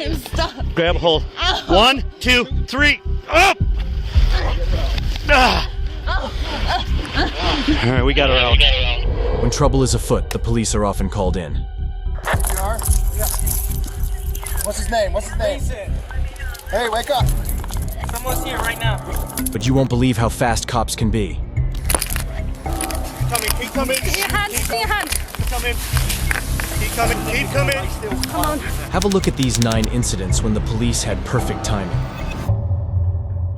I'm stuck. Grab a hold. 1, 2, 3. Up! All right, we got her out. When trouble is afoot, the police are often called in. You are? Yeah. What's his name? What's his name? Mason. Hey, wake up. Someone's here right now. But you won't believe how fast cops can be. Keep coming. Your hand. Keep coming. Keep coming. Come on. Have a look at these 9 incidents when the police had perfect timing.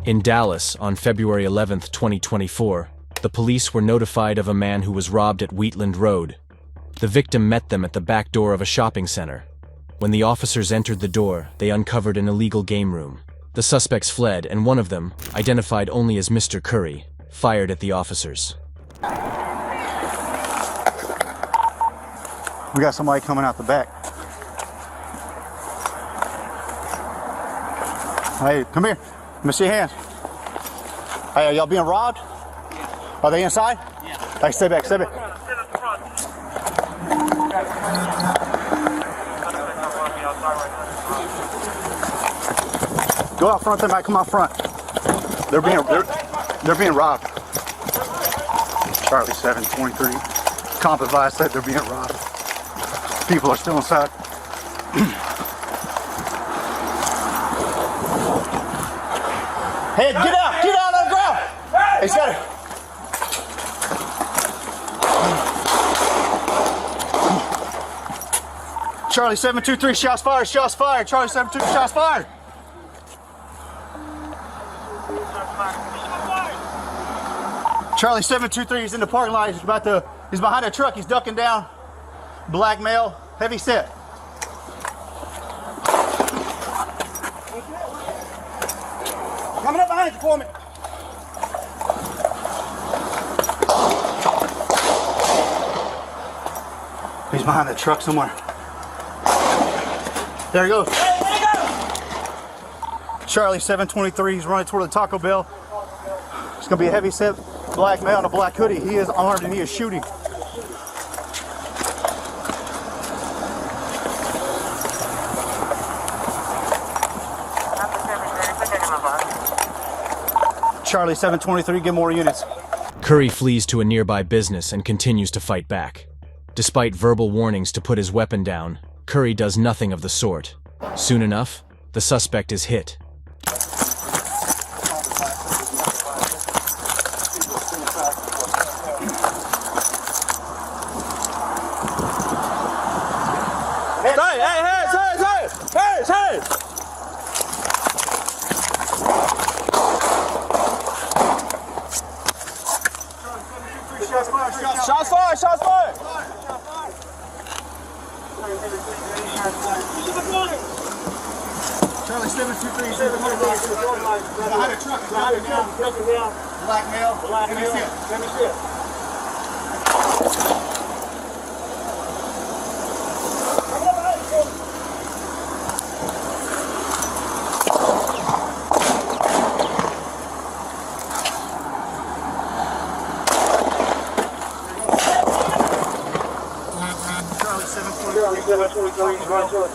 In Dallas, on February 11th, 2024, the police were notified of a man who was robbed at Wheatland Road. The victim met them at the back door of a shopping center. When the officers entered the door, they uncovered an illegal game room. The suspects fled, and one of them, identified only as Mr. Curry, fired at the officers. We got somebody coming out the back. Hey, come here. Let me see your hands. Hey, are y'all being robbed? Yeah. Are they inside? Yeah. Hey, stay back, stay back. Go out front, they might come out front. They're being robbed. Charlie 723. Comp advice said they're being robbed. People are still inside. Hey, get out on the ground. Hey, got it. Charlie 723, shots fired, shots fired. Charlie 723, shots fired. Charlie 723, he's in the parking lot. He's behind a truck. He's ducking down. Black male, heavy set. Coming up behind you for me. He's behind the truck somewhere. There he goes. Hey, there he goes. Charlie 723, he's running toward the Taco Bell. It's gonna be a heavy set black male in a black hoodie. He is armed and he is shooting. Charlie 723, get more units. Curry flees to a nearby business and continues to fight back. Despite verbal warnings to put his weapon down, Curry does nothing of the sort. Soon enough, the suspect is hit. Hey! Shots fired! Shots fired! Charlie 723, behind a truck, black male, let me see it.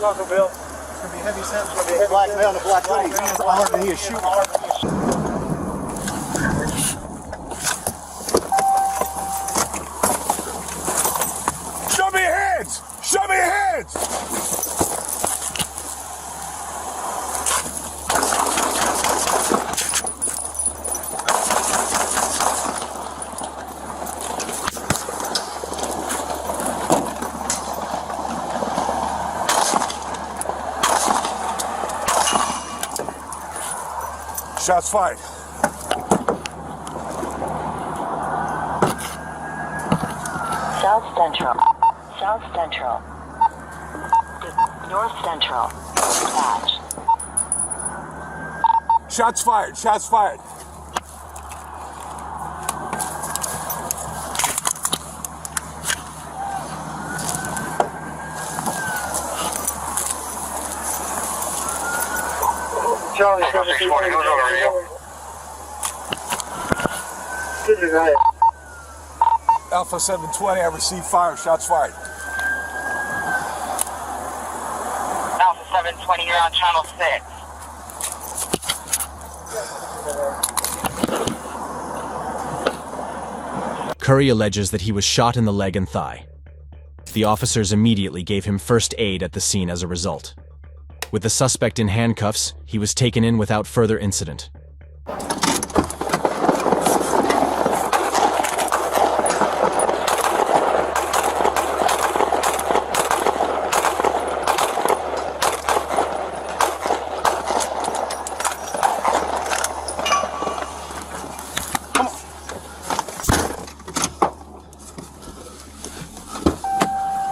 Taco Bell. It's going to be a heavy set. It's going to be a black male and a black hoodie. He is armed and he is shooting. Show me your hands! Show me your hands! Shots fired. South Central. South Central. North Central. Dispatch. Shots fired. Shots fired. Charlie, Alpha 720, I received fire. Shots fired. Alpha 720, 720, you're on channel 6. Curry alleges that he was shot in the leg and thigh. The officers immediately gave him first aid at the scene as a result. With the suspect in handcuffs, he was taken in without further incident.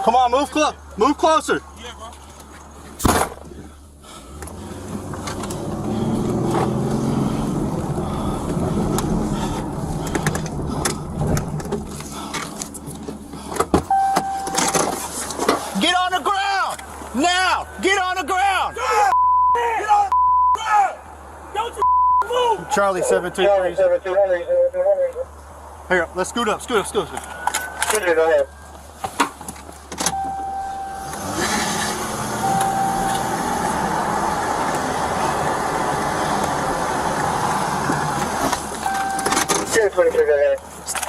Come on, move closer. Get on the ground! Now! Get on the ground! Get on the ground! Don't you move! Charlie 723. Here, let's scoot up. Go ahead.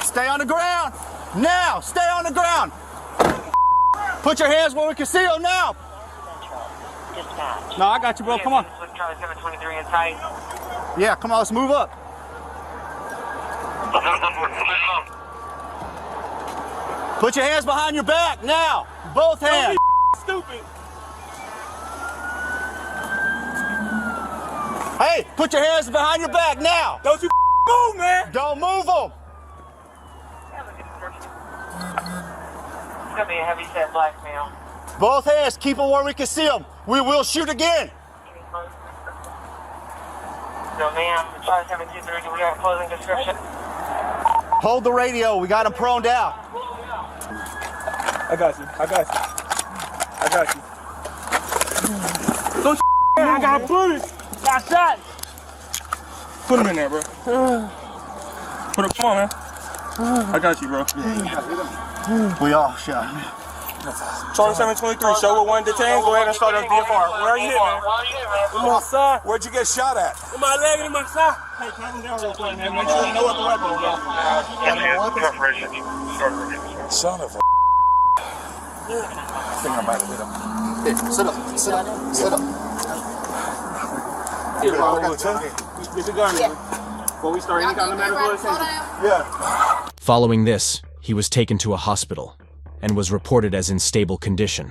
Stay on the ground! Now! Stay on the ground! Put your hands where we can see them now! Dispatch. No, I got you, bro. Come on. Charlie 723 inside. Yeah, come on. Let's move up. Put your hands behind your back now. Both hands. Stupid. Hey, put your hands behind your back now. Don't you move, man. Don't move them. It's gonna be a heavy set black male. Both hands. Keep them where we can see them. We will shoot again. No, ma'am. Charlie 723, do we have a closing description? Hold the radio. We got them proned out. I got you. Don't you I got bullets. Got shot. Put him in there, bro. Put him. Come on, man. I got you, bro. We all shot. Charlie 723, show what one detained. Go ahead and start us DFR. Where are you hit, man? On my side. Where'd you get shot at? On my leg and in my side. Hey, calm him down real quick, man. Make sure you know what the weapon is. Son of a. I think I might have hit him. Hey, sit up. Get your gun, man. Before we start any kind of medical attention. Yeah. Following this, he was taken to a hospital and was reported as in stable condition.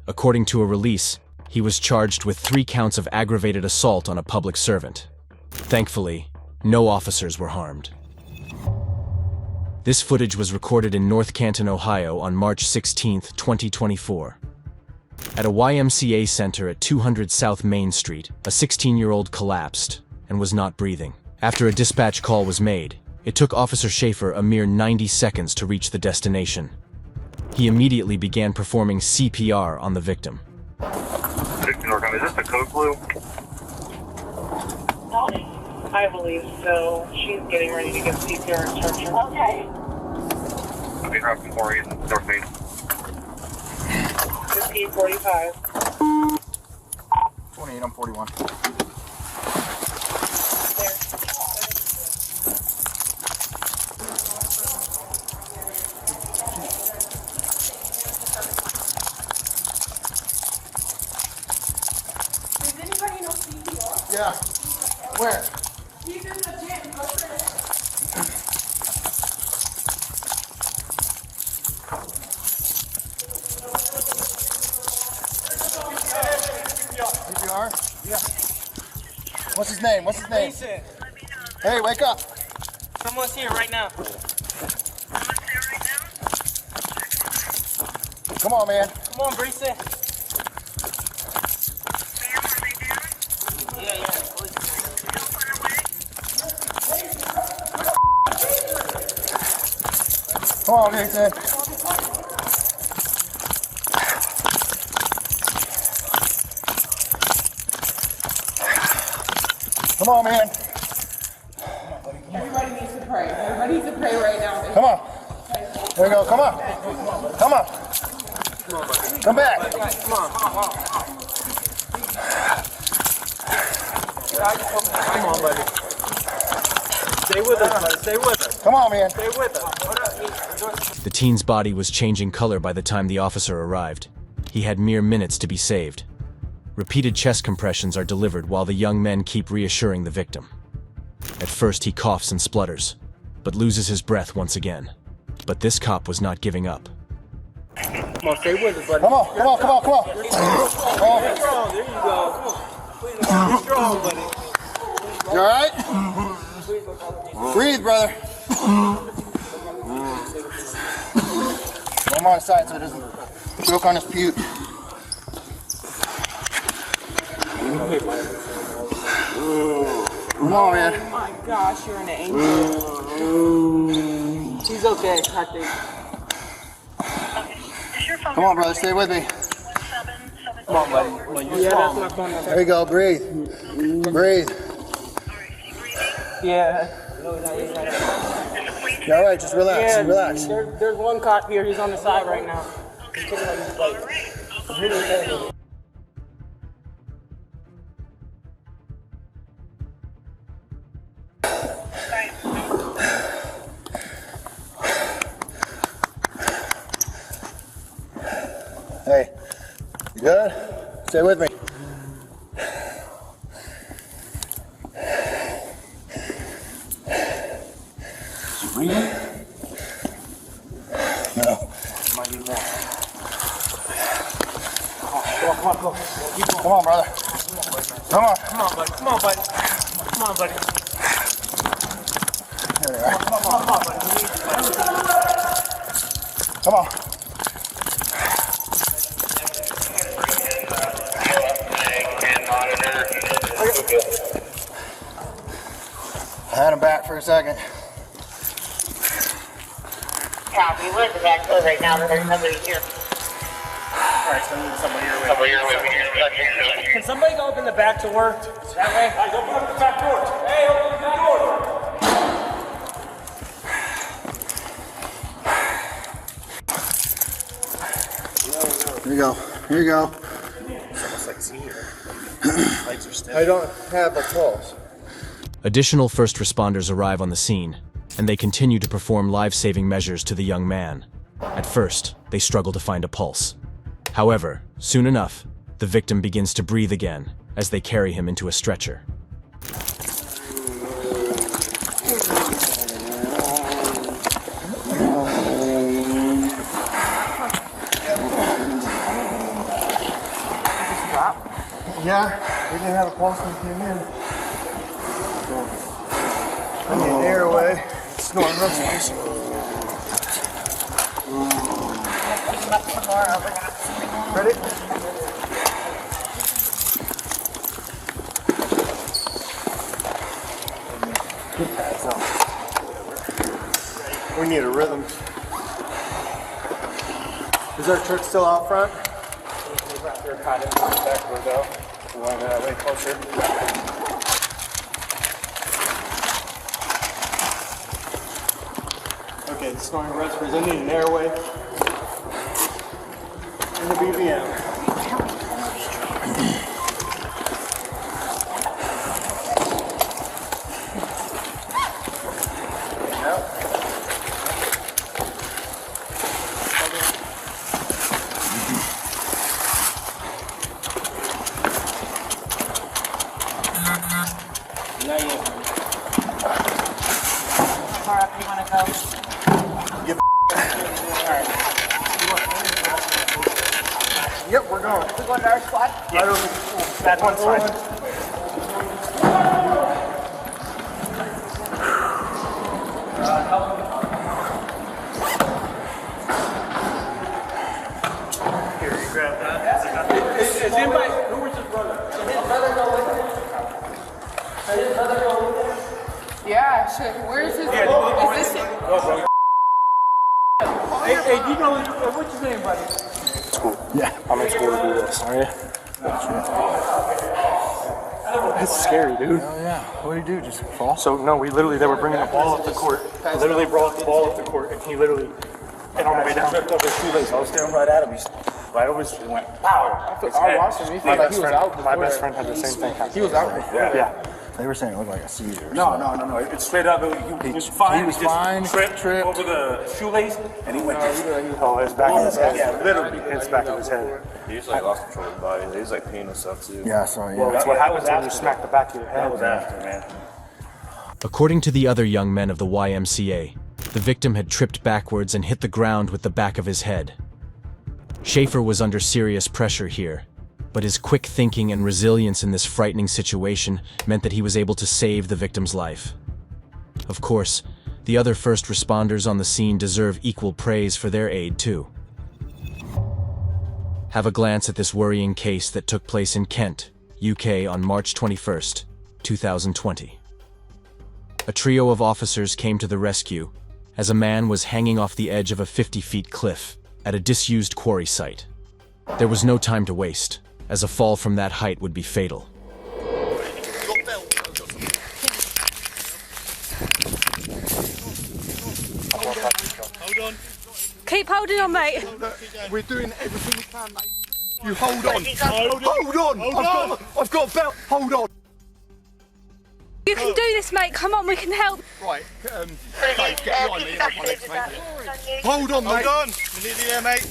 According to a release, he was charged with 3 counts of aggravated assault on a public servant. Thankfully, no officers were harmed. This footage was recorded in North Canton, Ohio on March 16, 2024. At a YMCA center at 200 South Main Street, a 16-year-old collapsed and was not breathing. After a dispatch call was made, it took Officer Schaefer a mere 90 seconds to reach the destination. He immediately began performing CPR on the victim. Is this the code blue? I believe so. She's getting ready to get CPR instruction. Okay. I'll be right before you in North Main. 1545. 28 on 41. Yeah. Where? He's in the gym. Go for it. CPR? Yeah. What's his name? Hey, wake up. Someone's here right now. Come on, man. Come on, Brees. Yeah. Come on, Jason. Come on, man. Everybody needs to pray. Everybody needs to pray right now. Come on. There we go. Come on. Come on. Come back. Come on, buddy. Stay with us, buddy. Stay with us. Come on, man. Stay with us. The teen's body was changing color by the time the officer arrived. He had mere minutes to be saved. Repeated chest compressions are delivered while the young men keep reassuring the victim. At first he coughs and splutters, but loses his breath once again. But this cop was not giving up. Come on, stay with us, buddy. Come on, come on, come on, come on. You're strong. There you go. You're strong, buddy. You all right? Breathe, brother. One more side so it doesn't choke on his puke. Come on, man. Oh my gosh, you're an angel. She's okay, I think. Come on, brother, stay with me. Come on, buddy. You're strong. There you go, breathe. Breathe. Yeah. You all right? Just relax, relax. There's one cop here. He's on the side right now. He's taking like his bite. Hey, you good? Stay with me. Is he breathing? No. Might need more. Come on, brother. Come on. Come on, buddy. Come on, buddy. Come on, buddy. There you are. Come on, buddy. Come on. I had him back for a second. Copy. We're at the back door right now, but there's nobody here. Alright, so we need somebody here. Can somebody go open the back door? That way? Guys, open up the back door. Hey, open the back door. Here you go. Here you go. I don't have a pulse. Additional first responders arrive on the scene, and they continue to perform life-saving measures to the young man. At first, they struggle to find a pulse. However, soon enough, the victim begins to breathe again as they carry him into a stretcher. Yeah, we didn't have a pulse when we came in. I need an airway. Snoring rusties. Ready? We need a rhythm. Is our truck still out front? They're caught in the backward though. You want that way closer? Okay, the snoring respiratory. I need an airway. And the BVM. Far up you want to go? Yep, we're going. We going to our squad? Right over. That one's fine. Here, you grab that. Is anybody, who was his brother? Did his brother go with him? Did his brother go with him? Yeah, shit. Where's his? Yeah, is this it? Hey, you know, what's your name, buddy? Yeah. I'm in school to do this, are you? It's scary, dude. Oh yeah. What do you do? Just fall? So, no, they were bringing the ball up the court. Literally brought the ball up the court, and he literally, and on the way down. Tripped over his shoelace. I was staring right at him. right over his street, went pow. I watched him. He was out. My best friend had the same thing happen. He was out. Yeah. They were saying it looked like a seizure. No. It's straight up. He was fine. He was fine. Tripped over the shoelace, and he went. Oh, his back of his head. Yeah, literally, his back of his head. He just like lost control of his body. He was like peeing himself too. Yeah, I saw it. Well, Yeah. that's what happens when you smack the back of your head. That was after, man. According to the other young men of the YMCA, the victim had tripped backwards and hit the ground with the back of his head. Schaefer was under serious pressure here, but his quick thinking and resilience in this frightening situation meant that he was able to save the victim's life. Of course, the other first responders on the scene deserve equal praise for their aid too. Have a glance at this worrying case that took place in Kent, UK on March 21st, 2020. A trio of officers came to the rescue as a man was hanging off the edge of a 50-foot cliff at a disused quarry site. There was no time to waste, as a fall from that height would be fatal. Hold on. Keep holding on, mate. We're doing everything we can, mate. You hold on. Hold on. I've got a belt. Hold on. You can do this, mate. Come on, we can help. Right. Dave, get behind me. Hold on, mate. Hold on. We're nearly there, mate.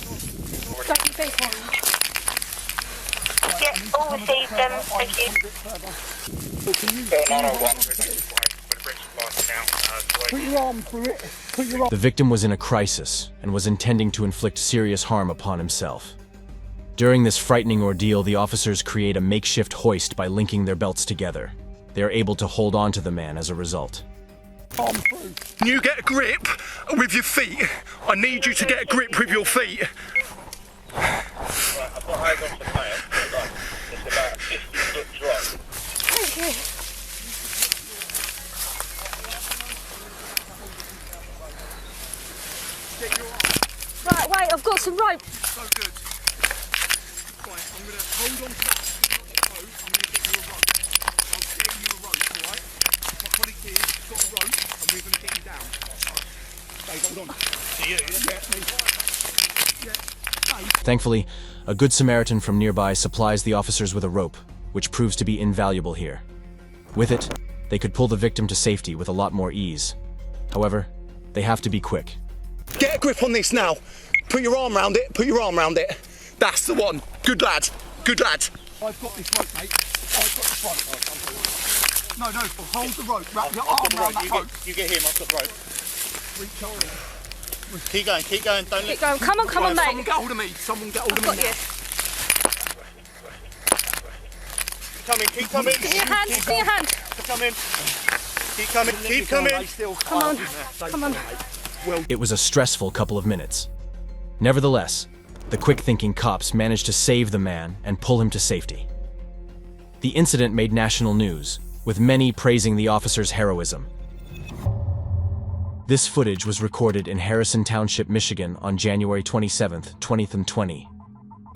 Don't you think? Yes, all received them. Thank you. Put your arm through it. Put your arm. The victim was in a crisis and was intending to inflict serious harm upon himself. During this frightening ordeal, the officers create a makeshift hoist by linking their belts together. They are able to hold on to the man as a result. Arm through. Can you get a grip with your feet? I need you to get a grip with your feet. I've got eyes on the player. It's about 50-foot drop. Thank you. Right, wait, I've got some rope. So good. Right, I'm going to hold on to that boat. I'm going to get you a rope. I'll get you a rope, alright? My colleague here has got a rope and we're going to get you down. Dave, hold on. To you, Yeah, Dave. Thankfully, a good Samaritan from nearby supplies the officers with a rope, which proves to be invaluable here. With it, they could pull the victim to safety with a lot more ease. However, they have to be quick. Get a grip on this now. Put your arm round it. Put your arm round it. That's the one. Good lad. Good lad. I've got this rope, mate. I've got this rope. No, hold the rope. Wrap your arm around that rope. You get him, I've got rope. Reach over. Keep going, don't Keep going. Come on, mate. Someone get hold of me. Someone get hold of me Got now. you. keep coming. Get your hand, get your hand. Keep coming. Come on. It was a stressful couple of minutes. Nevertheless, the quick-thinking cops managed to save the man and pull him to safety. The incident made national news, with many praising the officer's heroism. This footage was recorded in Harrison Township, Michigan on January 27, 2020.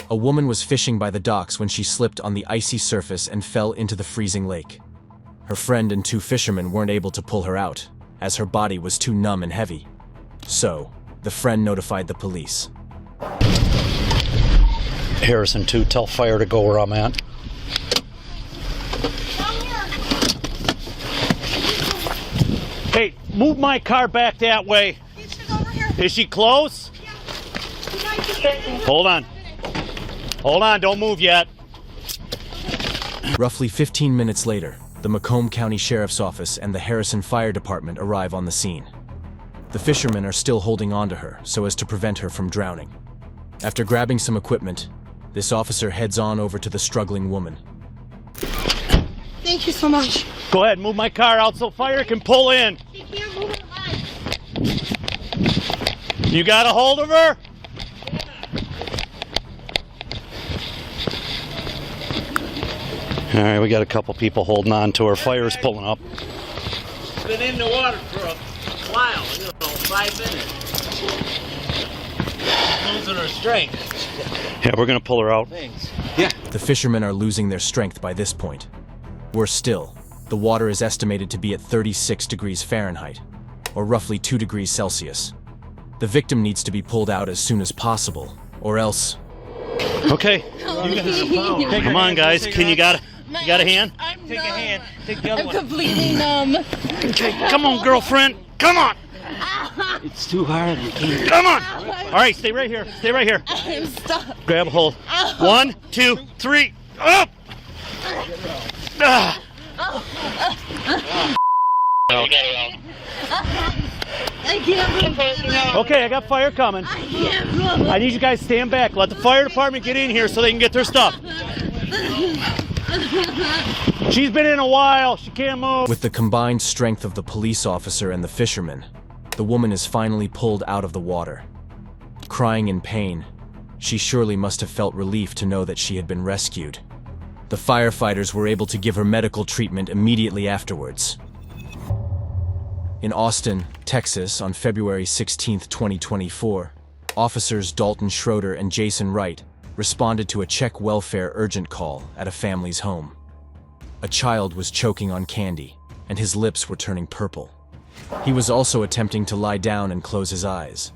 A woman was fishing by the docks when she slipped on the icy surface and fell into the freezing lake. Her friend and two fishermen weren't able to pull her out, as her body was too numb and heavy. So, the friend notified the police. Harrison 2, tell fire to go where I'm at. Hey, move my car back that way. Is she close? Hold on. Hold on, don't move yet. Roughly 15 minutes later, the Macomb County Sheriff's Office and the Harrison Fire Department arrive on the scene. The fishermen are still holding on to her so as to prevent her from drowning. After grabbing some equipment, this officer heads on over to the struggling woman. Thank you so much. Go ahead, move my car out so fire can pull in. She can't move it alive. You got a hold of her? All right, we got a couple people holding on to her. Fire's pulling up. Been in the water for a while, 5 minutes. Losing her strength. Yeah, we're gonna pull her out. Thanks. The fishermen are losing their strength by this point. Worse still, the water is estimated to be at 36 degrees Fahrenheit, or roughly 2 degrees Celsius. The victim needs to be pulled out as soon as possible, or else... Okay. Okay, come on, guys. Can you got a hand? Take a hand. Take the other one. I'm completely numb. Okay, come on, girlfriend. Come on. It's too hard. Come on. All right, stay right here. Stay right here. I'm stuck. Grab a hold. 1, 2, 3. Up. Ah. I can't move. Okay, I got fire coming. I can't move. I need you guys to stand back. Let the fire department get in here so they can get their stuff. She's been in a while. She can't move. With the combined strength of the police officer and the fisherman, the woman is finally pulled out of the water. Crying in pain, she surely must have felt relief to know that she had been rescued. The firefighters were able to give her medical treatment immediately afterwards. In Austin, Texas, on February 16, 2024, officers Dalton Schroeder and Jason Wright responded to a Czech welfare urgent call at a family's home. A child was choking on candy, and his lips were turning purple. He was also attempting to lie down and close his eyes.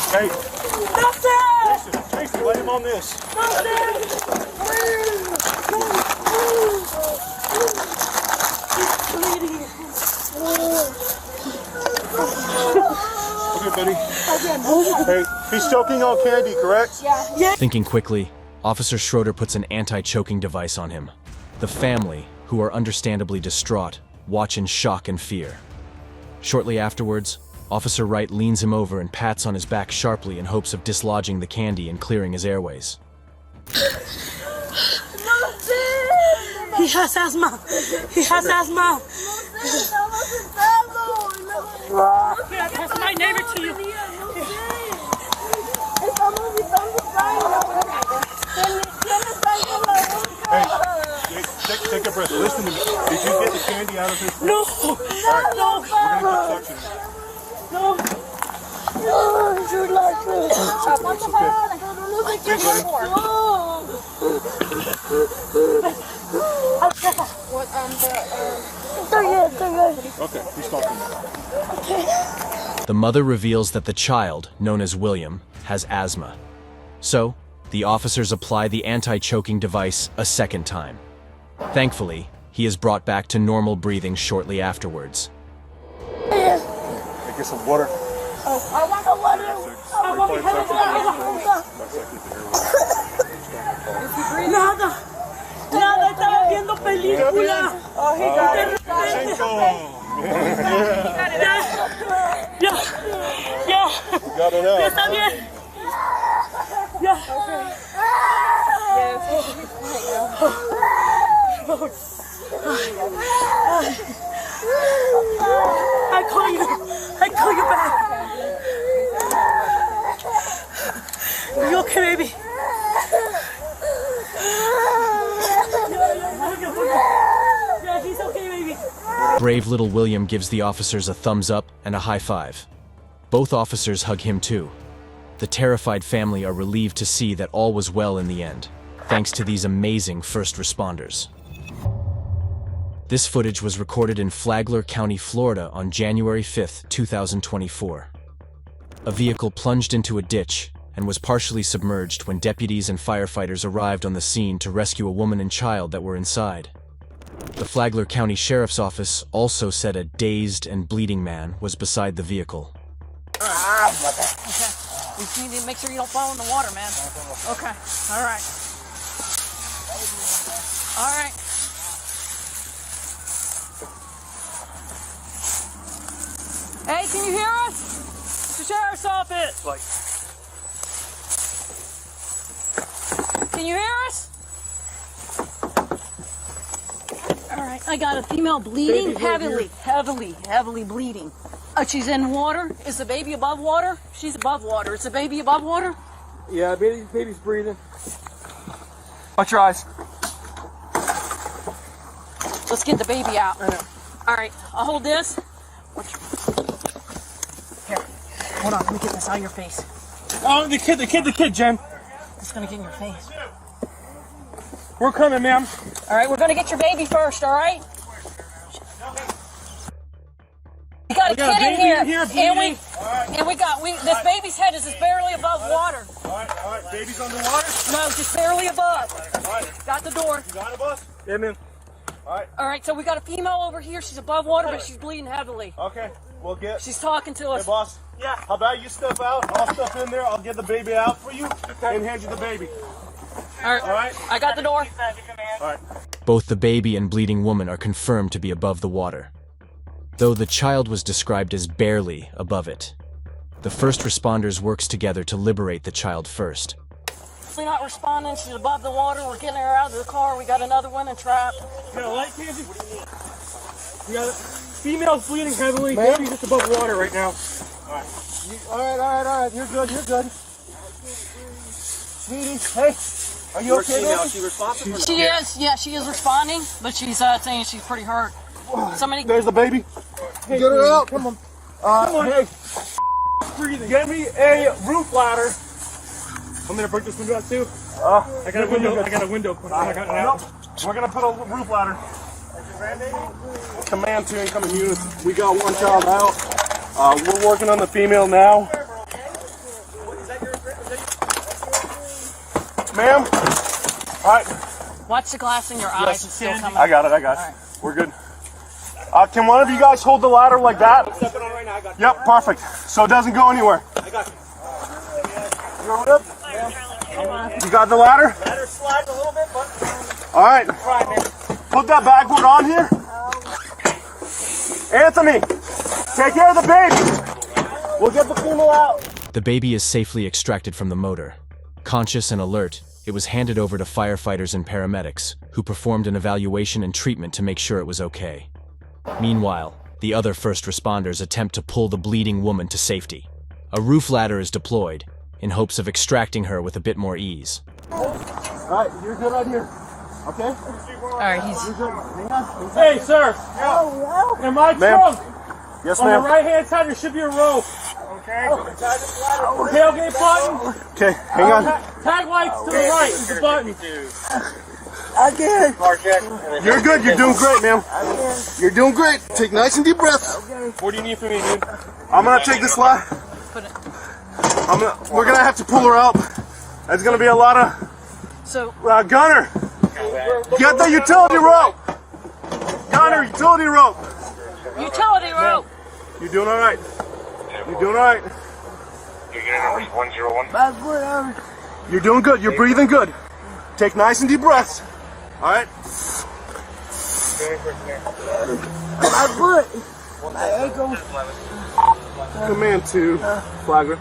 Hey. Jason, lay him on this. Okay, buddy. Hey, he's choking on candy, correct? Yeah. Thinking quickly, Officer Schroeder puts an anti-choking device on him. The family, who are understandably distraught, watch in shock and fear. Shortly afterwards, Officer Wright leans him over and pats on his back sharply in hopes of dislodging the candy and clearing his airways. He has asthma. He has asthma. Here, I pass my neighbor to you. Hey, take a breath. Listen to me. Did you get the candy out of his? No. Right. No. We're gonna keep touching him. No. No, you're like this. Okay, he's talking. The mother reveals that the child, known as William, has asthma. So, the officers apply the anti-choking device a second time. Thankfully, he is brought back to normal breathing shortly afterwards. Hey, get some water. I want the water. I want Nada. Nada, estaba viendo película. Oh, he got it. Ya. Got it out. Está bien. Ya. I call you back. Are you okay, baby? Yeah, he's okay, baby. Brave little William gives the officers a thumbs up and a high five. Both officers hug him too. The terrified family are relieved to see that all was well in the end, thanks to these amazing first responders. This footage was recorded in Flagler County, Florida on January 5, 2024. A vehicle plunged into a ditch and was partially submerged when deputies and firefighters arrived on the scene to rescue a woman and child that were inside. The Flagler County Sheriff's Office also said a dazed and bleeding man was beside the vehicle. Okay. We just need to make sure you don't fall in the water, man. Okay. All right. All right. Hey, can you hear us? The Sheriff's Office. Can you hear us? All right, I got a female bleeding heavily bleeding. She's in water. Is the baby above water? She's above water. Is the baby above water? Yeah, baby's breathing. Watch your eyes. Let's get the baby out. All right, I'll hold this. Here, hold on. Let me get this out of your face. Oh, the kid, Jen. It's gonna get in your face. We're coming, ma'am. All right, we're gonna get your baby first, all right? We got a kid in here, this baby's head is just barely above water. All right, baby's underwater? No, just barely above. All right. Got the door. You got it, boss? Yeah, ma'am. All right, so we got a female over here. She's above water, but she's bleeding heavily. Okay, we'll get... She's talking to us. Hey, boss. Yeah. How about you step out? I'll step in there. I'll get the baby out for you and hand you the baby. All right. I got the door. All right. Both the baby and bleeding woman are confirmed to be above the water, though the child was described as barely above it. The first responders works together to liberate the child first. She's not responding. She's above the water. We're getting her out of the car. We got another one in trap. You got a light, Candy? We got female's bleeding heavily. Baby's just above water right now. All right. You're good. Sweetie, hey, are you okay? Is she responsive? She is. Yeah, she is responding, but she's saying she's pretty hurt. Somebody. There's the baby. Hey, get her out. Come on. Hey, breathing. Get me a roof ladder. I'm gonna break this window out too. I got a window. Nope. We're gonna put a roof ladder. Command 2 incoming units. We got one child out. We're working on the female now. Ma'am. All right. Watch the glass in your eyes. It's still coming. I got it. Right. We're good. Can one of you guys hold the ladder like that? Stepping on right now. I got you. Yep, perfect. So it doesn't go anywhere. I got you. You got the ladder? Ladder slides a little bit, but... All right. Put that backboard on here. Anthony, take care of the baby. We'll get the female out. The baby is safely extracted from the motor. Conscious and alert, it was handed over to firefighters and paramedics, who performed an evaluation and treatment to make sure it was okay. Meanwhile, the other first responders attempt to pull the bleeding woman to safety. A roof ladder is deployed, in hopes of extracting her with a bit more ease. All right, you're good right here. Okay? All right, he's... Hey, sir. In my trunk. Yes, on ma'am. the right-hand side, there should be a rope. Okay. Tailgate button. Okay, hang on. Tag lights to the right is the button. Again. You're good. You're doing great, ma'am. You're doing great. Take nice and deep breaths. What do you need from me, dude? I'm gonna take this line. We're gonna have to pull her out. There's gonna be a lot of. So. Gunner, get the utility rope. Gunner, utility rope. Utility rope. You're doing all right. You're doing all right. Your unit number is 101. You're doing good. You're breathing good. Take nice and deep breaths. All right. My foot. My ankle. Command 2, Flagler.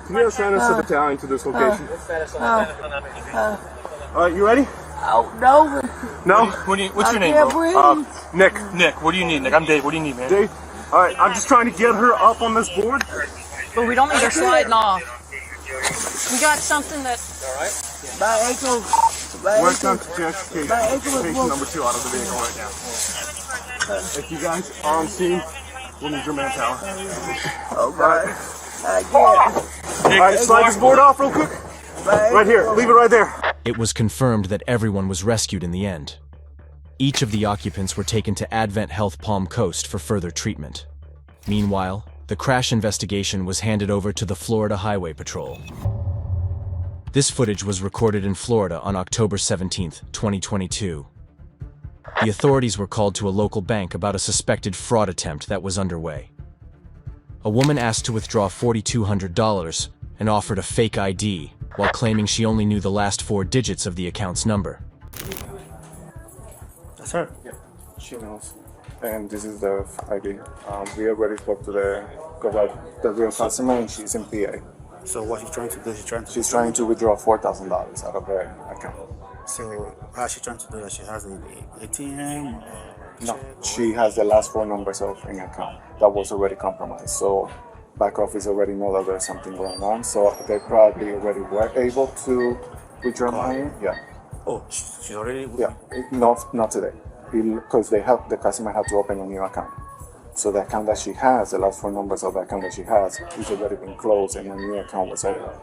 Can you assign us a battalion to this location? All right, you ready? Oh, no. No? What's your name, bro? Nick. Nick, what do you need, Nick? I'm Dave. What do you need, man? Dave? All right, I'm just trying to get her up on this board. But we don't need her sliding off. We got something that... All right. My ankle. We're going to patient number 2 out of the vehicle right now. If you guys are on scene, we'll need your manpower. Oh, God. I can't. All right, slide this board off real quick. Right here. Leave it right there. It was confirmed that everyone was rescued in the end. Each of the occupants were taken to Advent Health Palm Coast for further treatment. Meanwhile, the crash investigation was handed over to the Florida Highway Patrol. This footage was recorded in Florida on October 17, 2022. The authorities were called to a local bank about a suspected fraud attempt that was underway. A woman asked to withdraw $4,200 and offered a fake ID while claiming she only knew the last 4 digits of the account's number. That's her. Yeah, she knows. And this is the ID. We already spoke to the real customer, and she's in PA. So what she's trying to do? She's trying to withdraw $4,000 out of her account. So how's she trying to do that? She has an ATM? No, she has the last 4 numbers of an account that was already compromised. So back office already know that there's something going on. So they probably already were able to withdraw money. Yeah. Oh, she's already. Yeah. Not today, because the customer had to open a new account. So the account that she has, the last 4 numbers of the account that she has, is already been closed, and a new account was opened.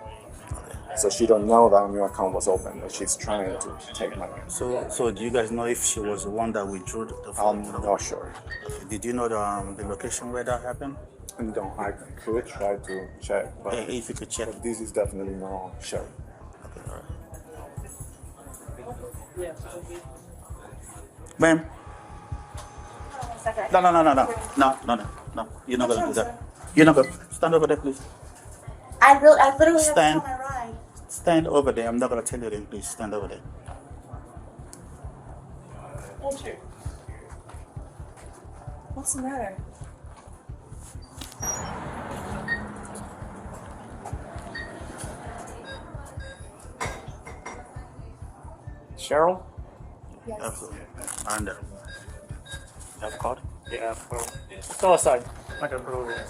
So she don't know that a new account was open, but she's trying to take money. So do you guys know if she was the one that withdrew the funds? I'm not sure. Did you know the location where that happened? No, I could try to check, but If you could check. this is definitely not sure. Okay, all right. Ma'am. No. You're not gonna do that. You're not gonna stand over there, please. I literally Stand. have to tell my ride. Stand over there. I'm not gonna tell you anything. Please stand over there. What's the matter? Cheryl? Yes. Absolutely. And you have a card? Yeah, well, it's all aside. I'm not gonna put it over here.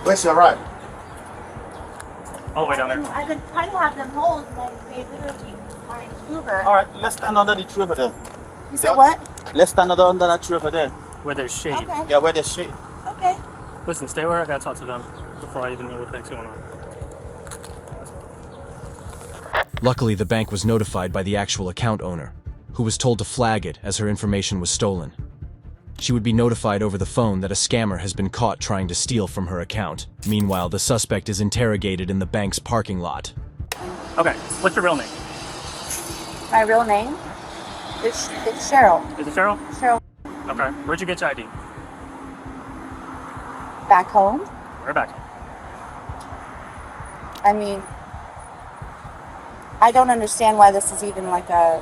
Where's your ride? All the way down there. I've been trying to have them hold, and they literally are in Uber. All right, let's stand under the tree over there. You said what? Let's stand under that tree over there. Where there's shade. Okay. Yeah, where there's shade. Okay. Listen, stay where I gotta talk to them before I even know what the heck's going on. Luckily, the bank was notified by the actual account owner, who was told to flag it as her information was stolen. She would be notified over the phone that a scammer has been caught trying to steal from her account. Meanwhile, the suspect is interrogated in the bank's parking lot. Okay, what's your real name? My real name? It's Cheryl. Is it Cheryl? Cheryl. Okay, where'd you get your ID? Back home? We're back. I mean, I don't understand why this is even like a...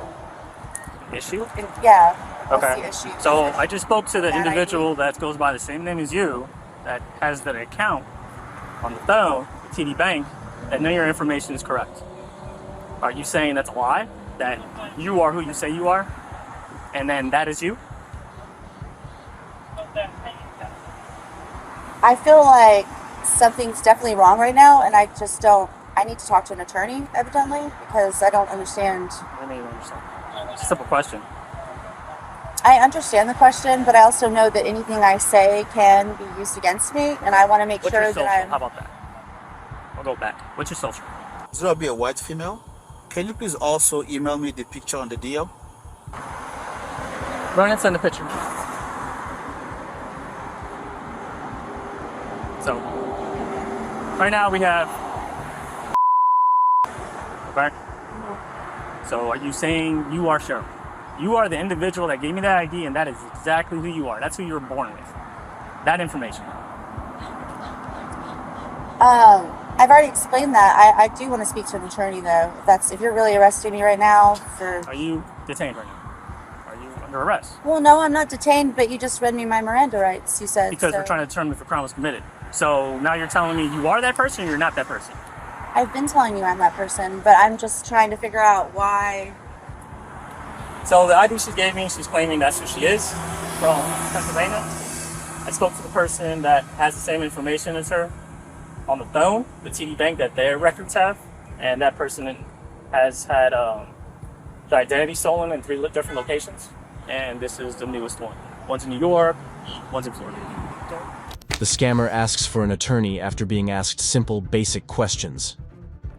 Issue? Yeah. What's Okay. the issue? So I just spoke to the Bad individual that goes by the same name as you, that has the account on the phone, TD Bank, that none of your information is correct. Are you saying that's a lie? That you are who you say you are? And then that is you? I feel like something's definitely wrong right now, and I just don't... I need to talk to an attorney, evidently, because I don't understand. I don't even understand. It's a simple question. I understand the question, but I also know that anything I say can be used against me, and I want to make What's sure your social? that How about that? I'll go back. What's your social? It's gonna be a white female. Can you please also email me the picture on the DL? Run and send a picture. So, right now we have... Back. So are you saying you are Cheryl? You are the individual that gave me that ID, and that is exactly who you are. That's who you were born with. That information. I've already explained that. I do want to speak to an attorney, though. If you're really arresting me right now for... Are you detained right now? Are you under arrest? Well, no, I'm not detained, but you just read me my Miranda rights, you said. Because we're trying to determine if a crime was committed. So now you're telling me you are that person, or you're not that person? I've been telling you I'm that person, but I'm just trying to figure out why... So the ID she gave me, she's claiming that's who she is, from Pennsylvania. I spoke to the person that has the same information as her on the phone, the TD Bank that their records have, and that person has had the identity stolen in 3 different locations, and this is the newest one. One's in New York, one's in Florida. The scammer asks for an attorney after being asked simple, basic questions.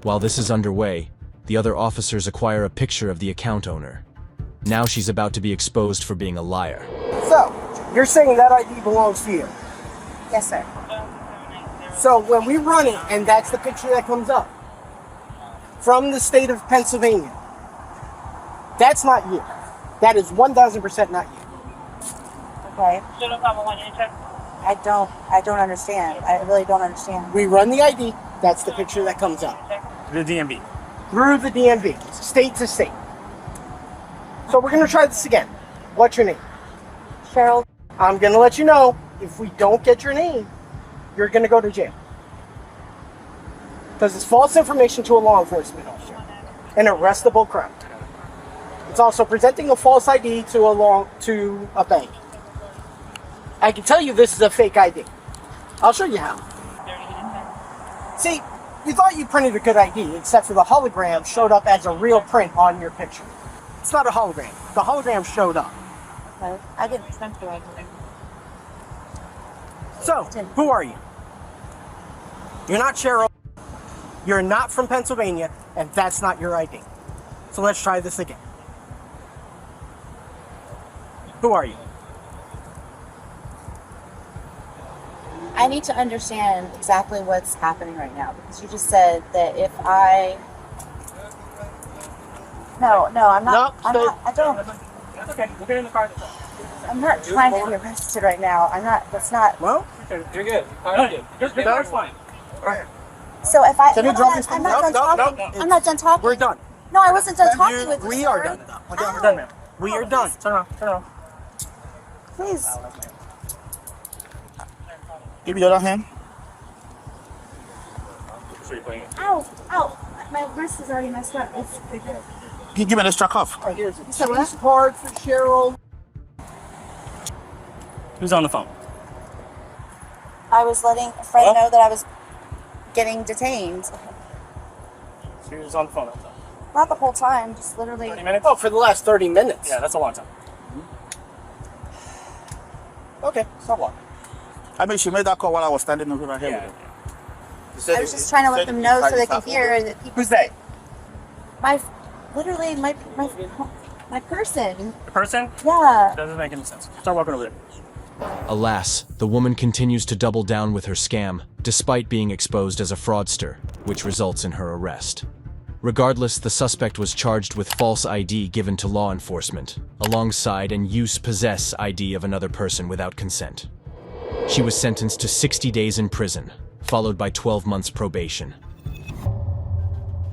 While this is underway, the other officers acquire a picture of the account owner. Now she's about to be exposed for being a liar. So, you're saying that ID belongs to you? Yes, sir. So when we run it, and that's the picture that comes up, from the state of Pennsylvania, that's not you. That is 1,000% not you. Okay. I don't understand. I really don't understand. We run the ID, that's the picture that comes up. The DMV. Through the DMV, state to state. So we're going to try this again. What's your name? Cheryl. I'm going to let you know, if we don't get your name, you're going to go to jail. Because it's false information to a law enforcement officer. An arrestable crime. It's also presenting a false ID to a bank. I can tell you this is a fake ID. I'll show you how. See, you thought you printed a good ID, except for the hologram showed up as a real print on your picture. It's not a hologram. The hologram showed up. Okay. I didn't print the ID. So, who are you? You're not Cheryl. You're not from Pennsylvania, and that's not your ID. So let's try this again. Who are you? I need to understand exactly what's happening right now, because you just said that if I... No, I'm not. I don't. That's okay. We'll get in the car. I'm not trying to be arrested right now. I'm not. That's not. Well, you're good. That's fine. Right. So if I... Can you drop this? I'm not done talking. I'm not done talking. We're done. No, I wasn't done talking with you. We are done. We're done, ma'am. We are done. Turn around. Turn around. Please. Give me the other hand. Ow. My wrist is already messed up. It's okay. Give me this truck off. All right, here's a change card for Cheryl. Who's on the phone? I was letting a friend know that I was getting detained. She was on the phone. Not the whole time, just literally. 30 minutes? Oh, for the last 30 minutes. Yeah, that's a long time. Okay, so what? I mean, she made that call while I was standing over right here with her. I was just trying to let them know so they can hear that people. Who's that? Literally my person. The person? Yeah. Doesn't make any sense. Start walking over there. Alas, the woman continues to double down with her scam, despite being exposed as a fraudster, which results in her arrest. Regardless, the suspect was charged with false ID given to law enforcement, alongside and possess ID of another person without consent. She was sentenced to 60 days in prison, followed by 12 months probation.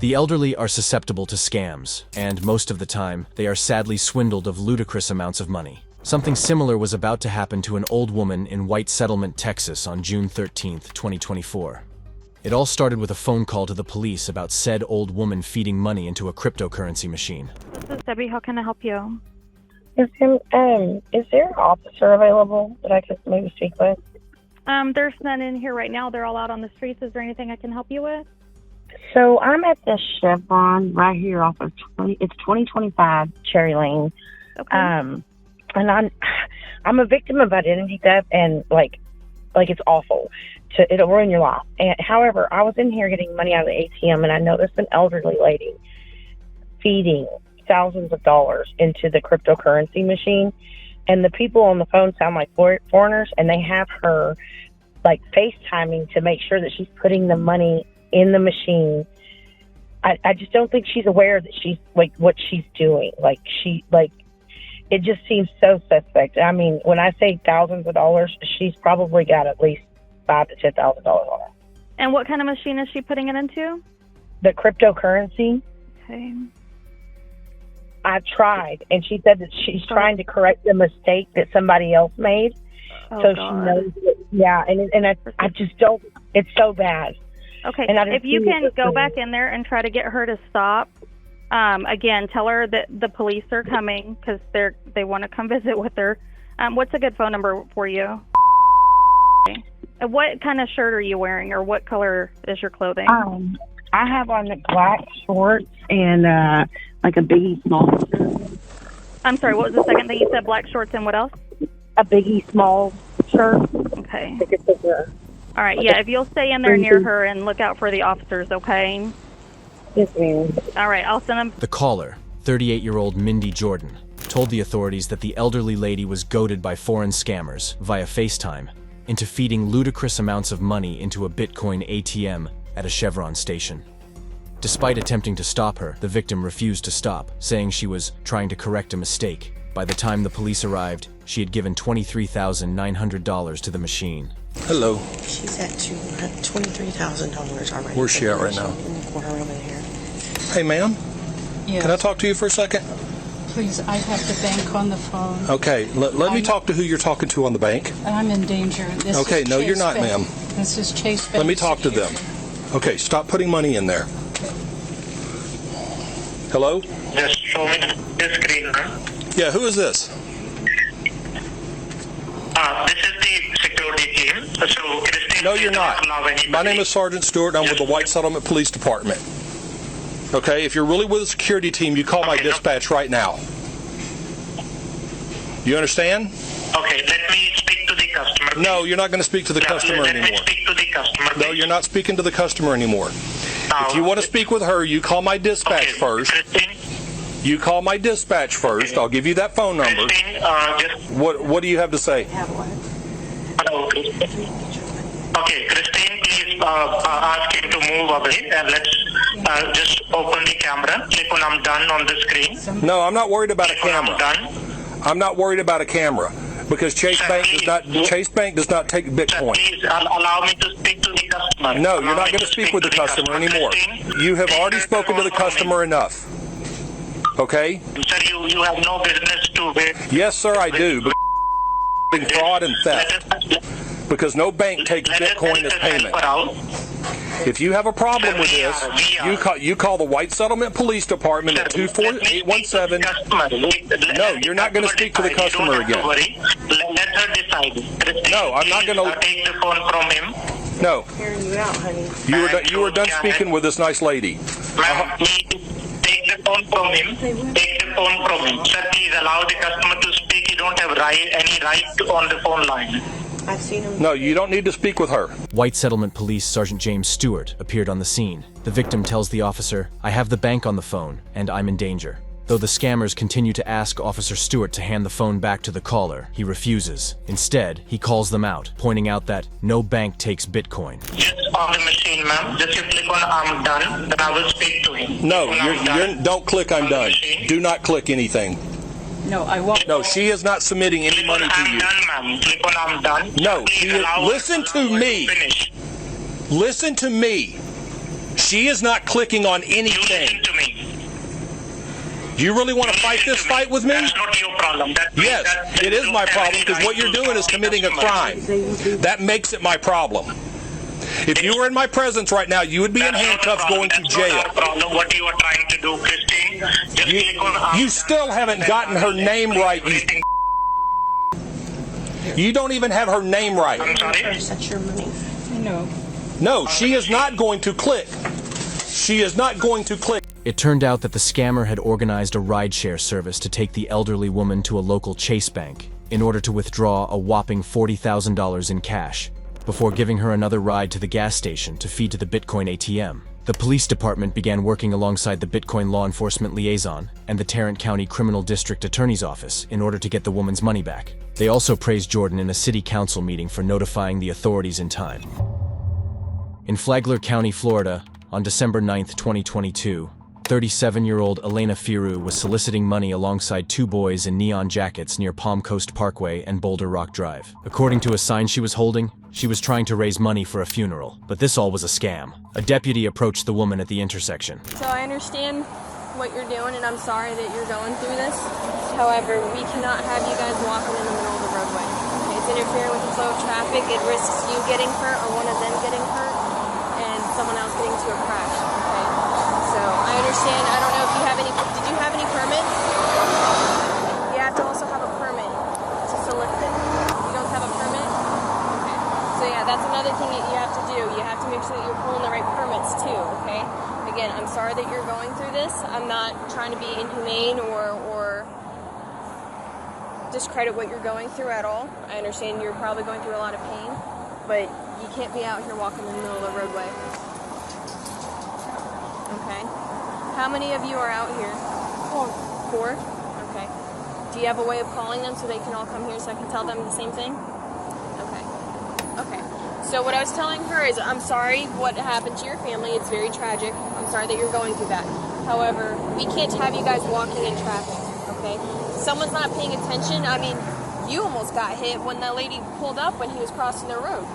The elderly are susceptible to scams, and most of the time, they are sadly swindled of ludicrous amounts of money. Something similar was about to happen to an old woman in White Settlement, Texas on June 13, 2024. It all started with a phone call to the police about said old woman feeding money into a cryptocurrency machine. This is Debbie. How can I help you? Yes, ma'am. Is there an officer available that I could maybe speak with? There's none in here right now. They're all out on the streets. Is there anything I can help you with? So I'm at the Chevron right here off of 2025 Cherry Lane. Okay. And I'm a victim of identity theft, and like it's awful. It'll ruin your life. And however, I was in here getting money out of the ATM, and I noticed an elderly lady feeding thousands of dollars into the cryptocurrency machine, and the people on the phone sound like foreigners, and they have her like FaceTiming to make sure that she's putting the money in the machine. I just don't think she's aware that she's like what she's doing. It just seems so suspect. I mean, when I say thousands of dollars, she's probably got at least $5,000 to $10,000 on her. And what kind of machine is she putting it into? The cryptocurrency. Okay. I tried, and she said that she's trying to correct the mistake that somebody else made. Oh, so God. she knows that, yeah, and I just don't, it's so bad. Okay, and if you can go back in there and try to get her to stop, again, tell her that the police are coming because they want to come visit with her. What's a good phone number for you? Okay. What kind of shirt are you wearing, or what color is your clothing? I have on the black shorts and like a biggie small shirt. I'm sorry, what was the second thing you said? Black shorts and what else? A biggie small shirt. Okay. All right, yeah, if you'll stay in there near her and look out for the officers, okay? Yes, ma'am. All right, I'll send them. The caller, 38-year-old Mindy Jordan, told the authorities that the elderly lady was goaded by foreign scammers via FaceTime into feeding ludicrous amounts of money into a Bitcoin ATM at a Chevron station. Despite attempting to stop her, the victim refused to stop, saying she was trying to correct a mistake. By the time the police arrived, she had given $23,900 to the machine. Hello. She's at $23,000 already. Where's she at right now? In the corner over here. Hey, ma'am. Yes. Can I talk to you for a second? Please, I have the bank on the phone. Okay, let me talk to who you're talking to on the bank. I'm in danger. Okay, no, you're not, ma'am. This is Chase Bank. Let me talk to them. Okay, stop putting money in there. Hello? Just show me the screen, huh? Yeah, who is this? This is the security team. So it is No, you're not. My name is Sergeant Stewart, and I'm with the White Settlement Police Department. Okay, if you're really with a security team, you call my dispatch right now. You understand? Okay, let me speak to the customer. No, you're not going to speak to the customer Let me anymore. speak to the customer. No, you're not speaking to the customer anymore. If you want to speak with her, you call my dispatch first. You call my dispatch first. I'll give you that phone number. What do you have to say? Hello, Christine. Okay, Christine, please ask him to move a bit and let's just open the camera. Click on I'm done on the screen. No, I'm not worried about a camera. I'm not worried about a camera because Chase Bank does not take Bitcoin. Please allow me to speak to the customer. No, you're not going to speak with the customer anymore. You have already spoken to the customer enough. Okay? Sir, you have no business to wait. Yes, sir, I do. But fraud and theft. Because no bank takes Bitcoin as payment. If you have a problem with this, you call the White Settlement Police Department at 24817. No, you're not going to speak to the customer again. Let her decide. No, I'm not going to take the phone from him. No. Hearing you out, honey. You were done speaking with this nice lady. Take the phone from him. Take the phone from him. Sir, please allow the customer to speak. You don't have any right on the phone line. I've seen him. No, you don't need to speak with her. White Settlement Police Sergeant James Stewart appeared on the scene. The victim tells the officer, "I have the bank on the phone, and I'm in danger." Though the scammers continue to ask Officer Stewart to hand the phone back to the caller, he refuses. Instead, he calls them out, pointing out that no bank takes Bitcoin. Just on the machine, ma'am. Just you click on I'm done, then I will speak to him. No, don't click I'm done. Do not click anything. No, I won't. No, she is not submitting any money to you. I'm done, ma'am. Click on I'm done. No, listen to me. Listen to me. She is not clicking on anything. You listen to me. You really want to fight this fight with me? That's not your problem. Yes, it is my problem because what you're doing is committing a crime. That makes it my problem. If you were in my presence right now, you would be in handcuffs going to jail. What you are trying to do, Christine? You still haven't gotten her name right. You don't even have her name right. I'm sorry? That's your money. No. No, she is not going to click. She is not going to click. It turned out that the scammer had organized a rideshare service to take the elderly woman to a local Chase bank in order to withdraw a whopping $40,000 in cash, before giving her another ride to the gas station to feed to the Bitcoin ATM. The police department began working alongside the Bitcoin law enforcement liaison and the Tarrant County Criminal District Attorney's Office in order to get the woman's money back. They also praised Jordan in a city council meeting for notifying the authorities in time. In Flagler County, Florida, on December 9, 2022, 37-year-old Elena Firu was soliciting money alongside two boys in neon jackets near Palm Coast Parkway and Boulder Rock Drive. According to a sign she was holding, she was trying to raise money for a funeral, but this all was a scam. A deputy approached the woman at the intersection. So I understand what you're doing, and I'm sorry that you're going through this. However, we cannot have you guys walking in the middle of the roadway. Okay? It's interfering with the flow of traffic. It risks you getting hurt or one of them getting hurt and someone else getting into a crash. Okay? So I understand. I don't know if you have any. Did you have any permits? You have to also have a permit to solicit. You don't have a permit? Okay. So yeah, that's another thing that you have to do. You have to make sure that you're pulling the right permits too. Okay. Again, I'm sorry that you're going through this. I'm not trying to be inhumane or discredit what you're going through at all. I understand you're probably going through a lot of pain, but you can't be out here walking in the middle of the roadway. Okay. How many of you are out here? Four? Okay. Do you have a way of calling them so they can all come here so I can tell them the same thing? Okay. Okay. So what I was telling her is, I'm sorry what happened to your family. It's very tragic. I'm sorry that you're going through that. However, we can't have you guys walking in traffic, okay? Someone's not paying attention. I mean, you almost got hit when that lady pulled up when he was crossing the road.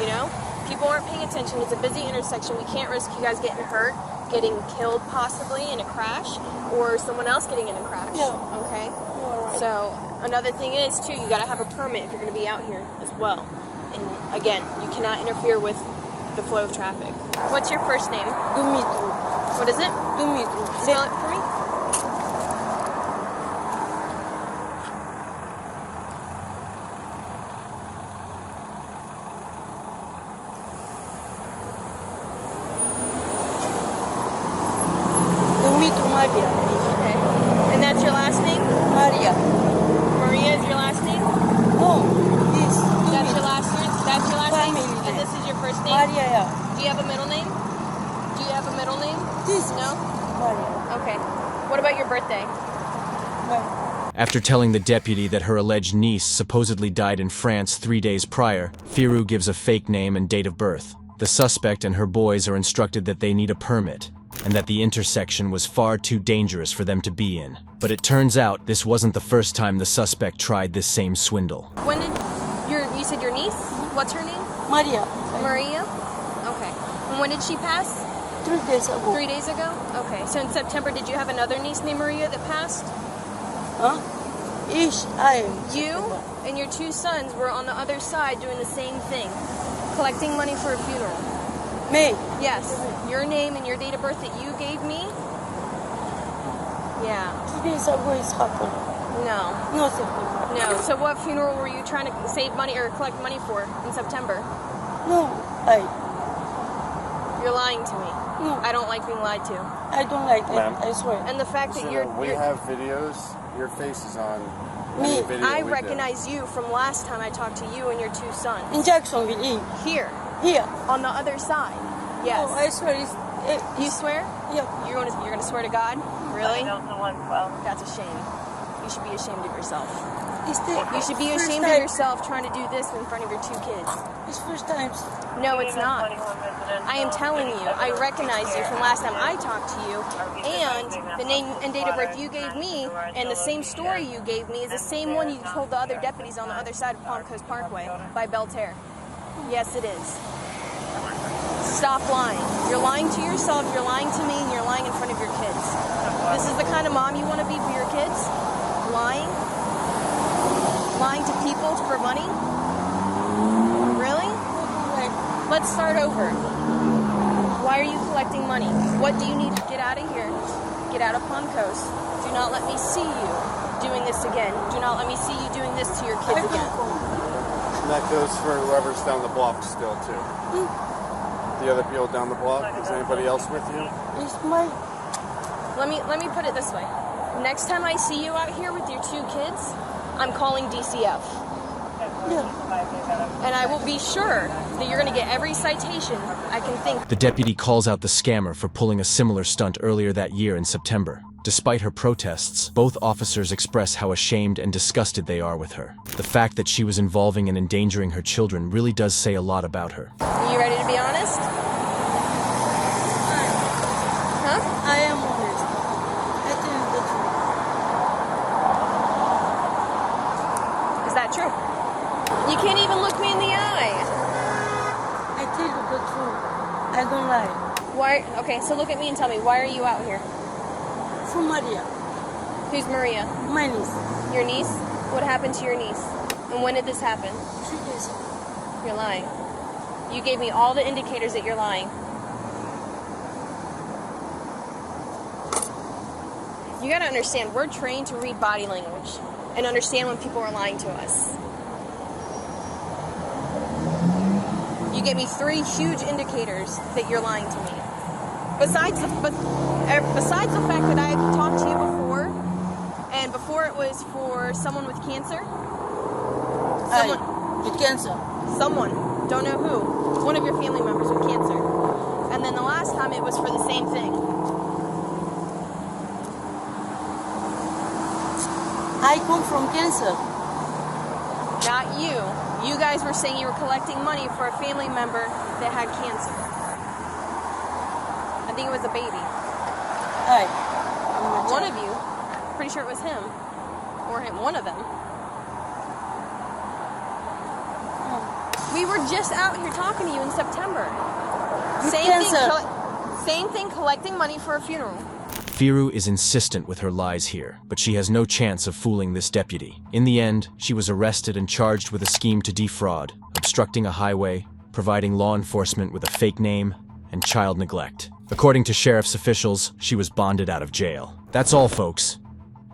You know? People aren't paying attention. It's a busy intersection. We can't risk you guys getting hurt, getting killed possibly in a crash, or someone else getting in a crash. No. Okay? So another thing is, too, you got to have a permit if you're going to be out here as well. And again, you cannot interfere with the flow of traffic. What's your first name? Dumitru. What is it? Dumitru. Spell it for me. Dumitru Maria. Okay. And that's your last name? Maria. Maria is your last name? No, this. Okay. What about your birthday? After telling the deputy that her alleged niece supposedly died in France 3 days prior, Firu gives a fake name and date of birth. The suspect and her boys are instructed that they need a permit, and that the intersection was far too dangerous for them to be in. But it turns out this wasn't the first time the suspect tried this same swindle. When did you said your niece? What's her name? Maria. Maria? Okay. And when did she pass? 3 days ago. 3 days ago? Okay. So in September, did you have another niece named Maria that passed? Huh? You and your 2 sons were on the other side doing the same thing, collecting money for a funeral. Me? Yes. Your name and your date of birth that you gave me? Yeah. 2 days ago it's happened. No. No, September. No. So what funeral were you trying to save money or collect money for in September? No, You're lying to me. No. I don't like being lied to. I don't like it, Ma'am? I swear. And the fact that We have videos. Your face is on Me. any video I we recognize you from last time I talked to you and your 2 sons. In Jacksonville, Here. Here. On the other side. Yes. No, I swear You swear? Yeah. You're gonna swear to God? Really? That's a shame. You should be ashamed of yourself. You should be ashamed of yourself trying to do this in front of your 2 kids. It's first time. No, it's not. I am telling you, I recognize you from last time I talked to you, and the name and date of birth you gave me, and the same story you gave me is the same one you told the other deputies on the other side of Palm Coast Parkway by Belterre. Yes, it is. Stop lying. You're lying to yourself, you're lying to me, and you're lying in front of your kids. This is the kind of mom you want to be for your kids? Lying? Lying to people for money? Really? Let's start over. Why are you collecting money? What do you need to get out of here? Get out of Palm Coast. Do not let me see you doing this again. Do not let me see you doing this to your kids again. And that goes for whoever's down the block still too. The other people down the block. Is anybody else with you? It's my. Let me put it this way. Next time I see you out here with your 2 kids, I'm calling DCF. Yeah. And I will be sure that you're going to get every citation I can think. The deputy calls out the scammer for pulling a similar stunt earlier that year in September. Despite her protests, both officers express how ashamed and disgusted they are with her. The fact that she was involving and endangering her children really does say a lot about her. Are you ready to be honest? Huh? I am honest. I tell you the truth. Is that true? You can't even look me in the eye. I tell you the truth. I don't lie. Why? Okay, so look at me and tell me, why are you out here? For Maria. Who's Maria? My niece. Your niece? What happened to your niece? And when did this happen? 3 days ago. You're lying. You gave me all the indicators that you're lying. You gotta understand, we're trained to read body language and understand when people are lying to us. You gave me 3 huge indicators that you're lying to me. Besides the fact that I've talked to you before, and before it was for someone with cancer. With cancer? Someone. Don't know who. One of your family members with cancer. And then the last time it was for the same thing. I come from cancer. Not you. You guys were saying you were collecting money for a family member that had cancer. I think it was a baby. Hey. One of you. Pretty sure it was him. Or him. One of them. We were just out here talking to you in September. Same thing, collecting money for a funeral. Firu is insistent with her lies here, but she has no chance of fooling this deputy. In the end, she was arrested and charged with a scheme to defraud, obstructing a highway, providing law enforcement with a fake name, and child neglect. According to sheriff's officials, she was bonded out of jail. That's all, folks.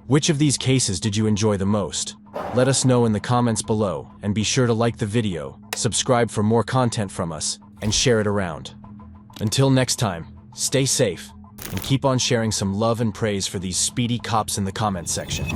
Which of these cases did you enjoy the most? Let us know in the comments below, and be sure to like the video, subscribe for more content from us, and share it around. Until next time, stay safe, and keep on sharing some love and praise for these speedy cops in the comments section.